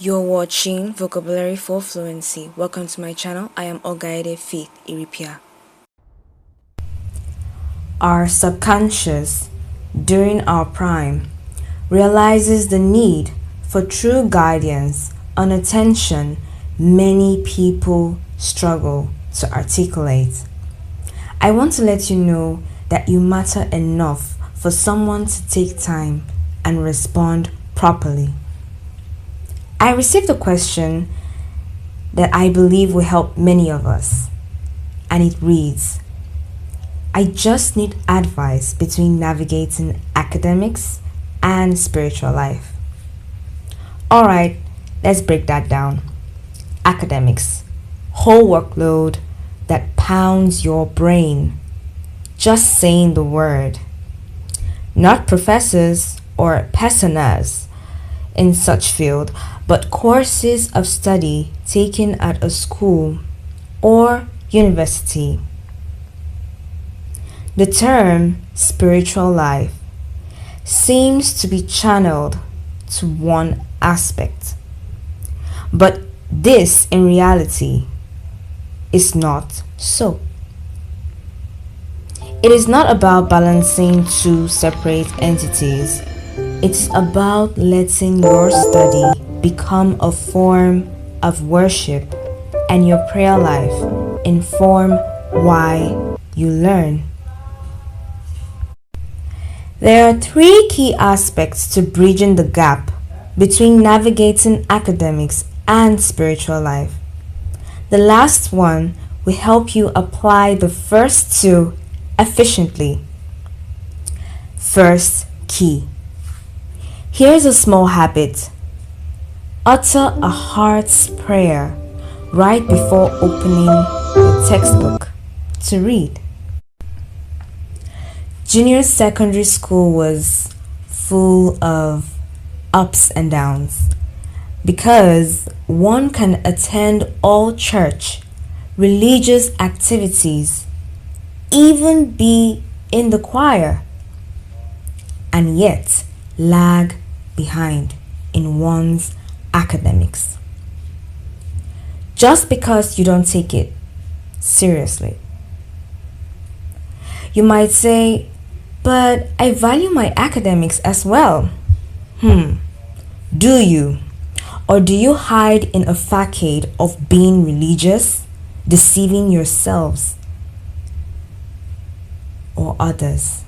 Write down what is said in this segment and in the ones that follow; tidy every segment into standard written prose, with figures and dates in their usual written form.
You're watching Vocabulary for Fluency. Welcome to my channel. I am Ogaide Faith Iripia. Our subconscious, during our prime, realizes the need for true guidance on attention many people struggle to articulate. I want to let you know that you matter enough for someone to take time and respond properly. I received a question that I believe will help many of us, and it reads, I just need advice between navigating academics and spiritual life. Alright, let's break that down. Academics, whole workload that pounds your brain, just saying the word. Not professors or personas in such field, but courses of study taken at a school or university. The term spiritual life seems to be channeled to one aspect, but this in reality is not so. It is not about balancing two separate entities. It's about letting your study become a form of worship and your prayer life inform why you learn. There are three key aspects to bridging the gap between navigating academics and spiritual life. The last one will help you apply the first two efficiently. First key. Here's a small habit. Utter a heart's prayer right before opening your textbook to read. Junior secondary school was full of ups and downs because one can attend all church, religious activities, even be in the choir, and yet lag behind in one's academics just because you don't take it seriously. You might say, but I value my academics as well. Do you? Or do you hide in a facade of being religious, deceiving yourselves or others?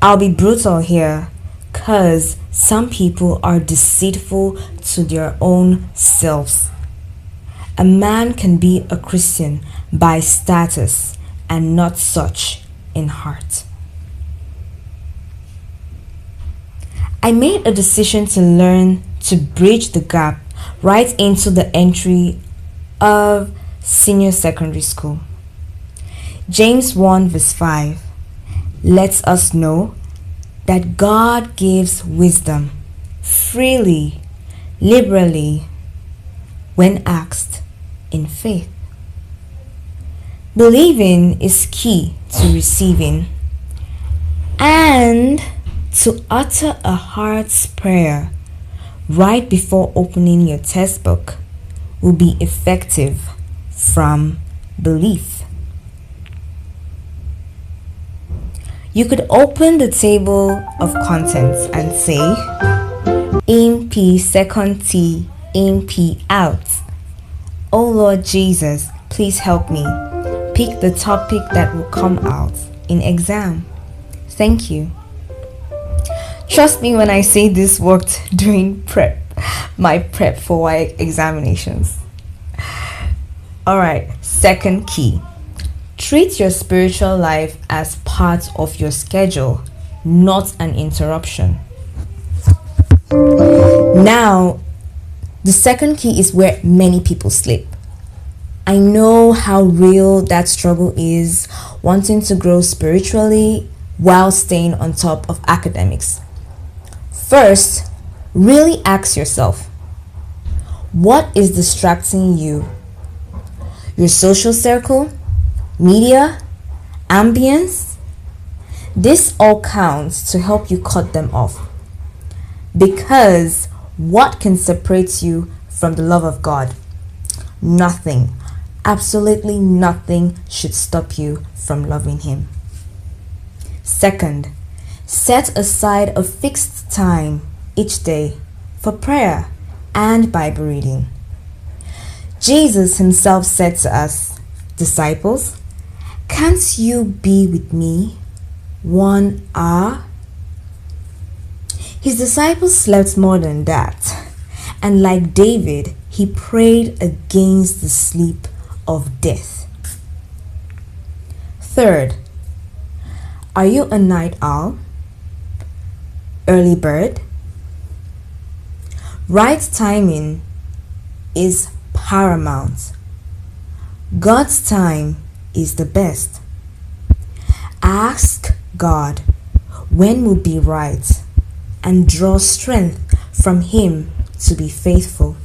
I'll be brutal here, because some people are deceitful to their own selves. A man can be a Christian by status and not such in heart. I made a decision to learn to bridge the gap right into the entry of senior secondary school. James 1 verse 5 lets us know that God gives wisdom freely, liberally, when asked in faith. Believing is key to receiving, and to utter a heart's prayer right before opening your textbook will be effective from belief. You could open the table of contents and say, in P second T, in P out. Oh Lord Jesus, please help me. Pick the topic that will come out in exam. Thank you. Trust me when I say this worked during my prep for YA examinations. Alright, second key. Treat your spiritual life as part of your schedule, not an interruption. Now, the second key is where many people slip. I know how real that struggle is, wanting to grow spiritually while staying on top of academics. First, really ask yourself, what is distracting you? Your social circle? Media? Ambience? This all counts to help you cut them off. Because What can separate you from the love of God? Nothing. Absolutely nothing should stop you from loving Him. Second, set aside a fixed time each day for prayer and Bible reading. Jesus Himself said to us, "Disciples, can't you be with me 1 hour?" His disciples slept more than that, and like David, he prayed against the sleep of death. Third, are you a night owl? Early bird? Right timing is paramount. God's time is the best. Ask God when will be right and draw strength from Him to be faithful.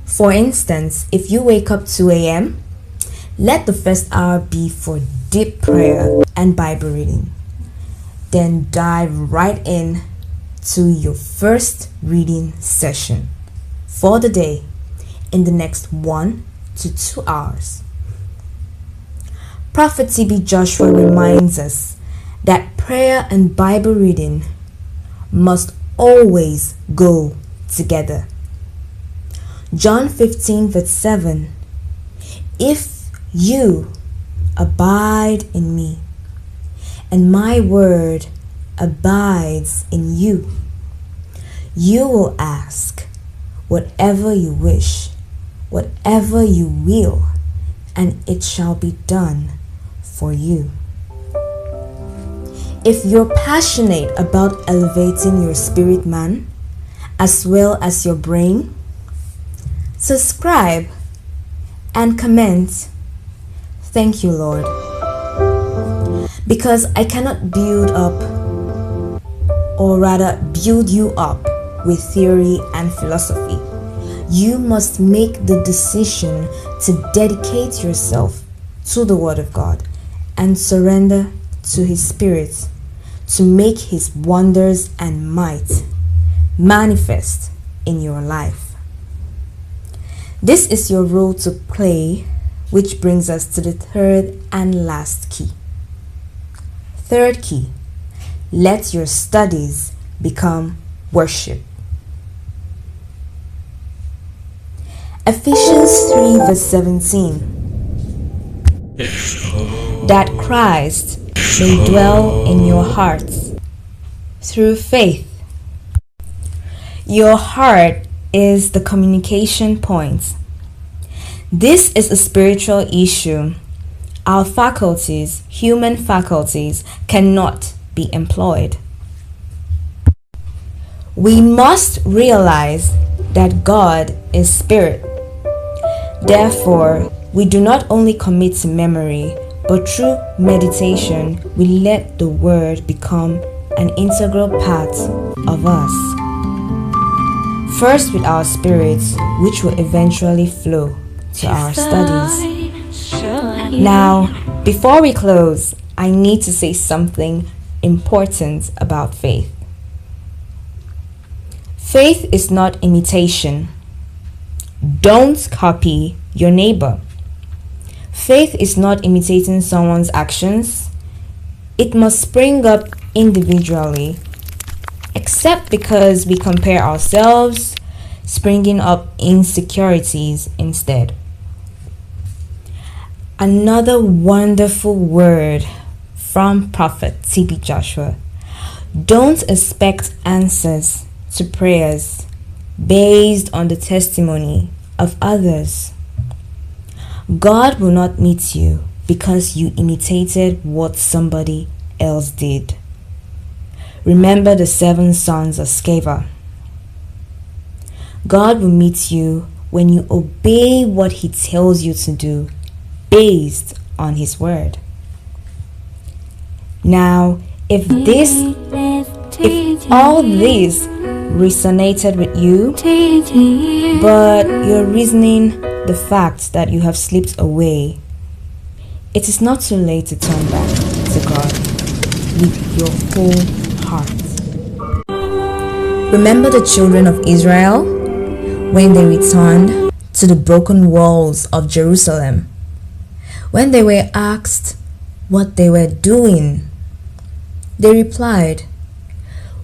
For instance, if you wake up 2 a.m., let the first hour be for deep prayer and Bible reading. Then dive right in to your first reading session for the day in the next 1 to 2 hours. Prophet T.B. Joshua reminds us that prayer and Bible reading must always go together. John 15 verse 7, "If you abide in me, and my word abides in you, you will ask whatever you wish, whatever you will, and it shall be done for you." If you're passionate about elevating your spirit man as well as your brain, subscribe and comment, "Thank you, Lord." Because I cannot build you up with theory and philosophy. You must make the decision to dedicate yourself to the Word of God and surrender to His Spirit to make His wonders and might manifest in your life. This is your role to play, which brings us to the third and last key. Third key, let your studies become worship. Ephesians 3 verse 17, that Christ may dwell in your hearts through faith. Your heart is the communication point. This is a spiritual issue. Our faculties, human faculties, cannot be employed. We must realize that God is spirit. Therefore, we do not only commit to memory, but through meditation, we let the word become an integral part of us. First with our spirits, which will eventually flow to our studies. Now, before we close, I need to say something important about faith. Faith is not imitation. Don't copy your neighbor. Faith is not imitating someone's actions. It must spring up individually, except because we compare ourselves, springing up insecurities instead. Another wonderful word from Prophet T.B. Joshua. Don't expect answers to prayers based on the testimony of others. God will not meet you because you imitated what somebody else did. Remember the 7 sons of Sceva. God will meet you when you obey what He tells you to do based on His word. Now, if all this resonated with you, but you're reasoning the fact that you have slipped away, it is not too late to turn back to God with your whole heart. Remember the children of Israel when they returned to the broken walls of Jerusalem? When they were asked what they were doing, they replied,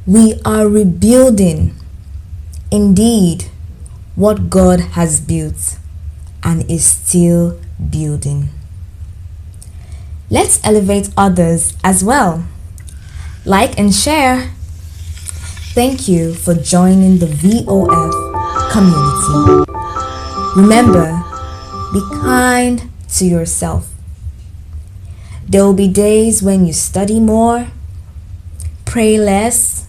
"We are rebuilding indeed what God has built and is still building." Let's elevate others as well. Like and share. Thank you for joining the VOF community. Remember, be kind to yourself. There will be days when you study more, pray less,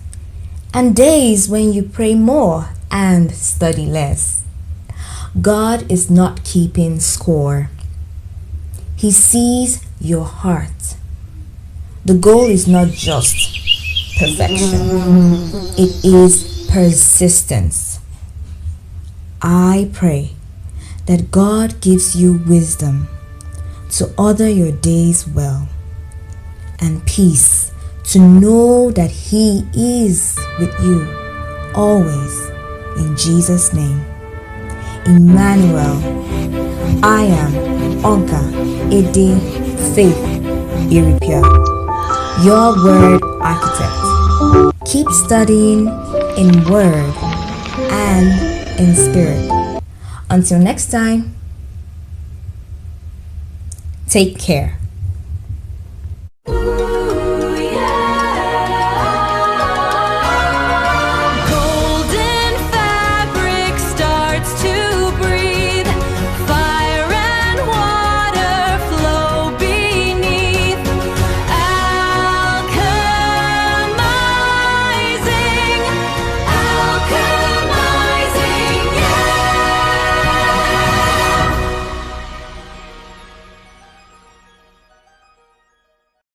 and days when you pray more and study less. God is not keeping score. He sees your heart. The goal is not just perfection, it is persistence. I pray that God gives you wisdom to order your days well, and peace to know that He is with you always. In Jesus' name, Emmanuel. I am Oga Ede Faith Iripia, your word architect. Keep studying in word and in spirit. Until next time, take care.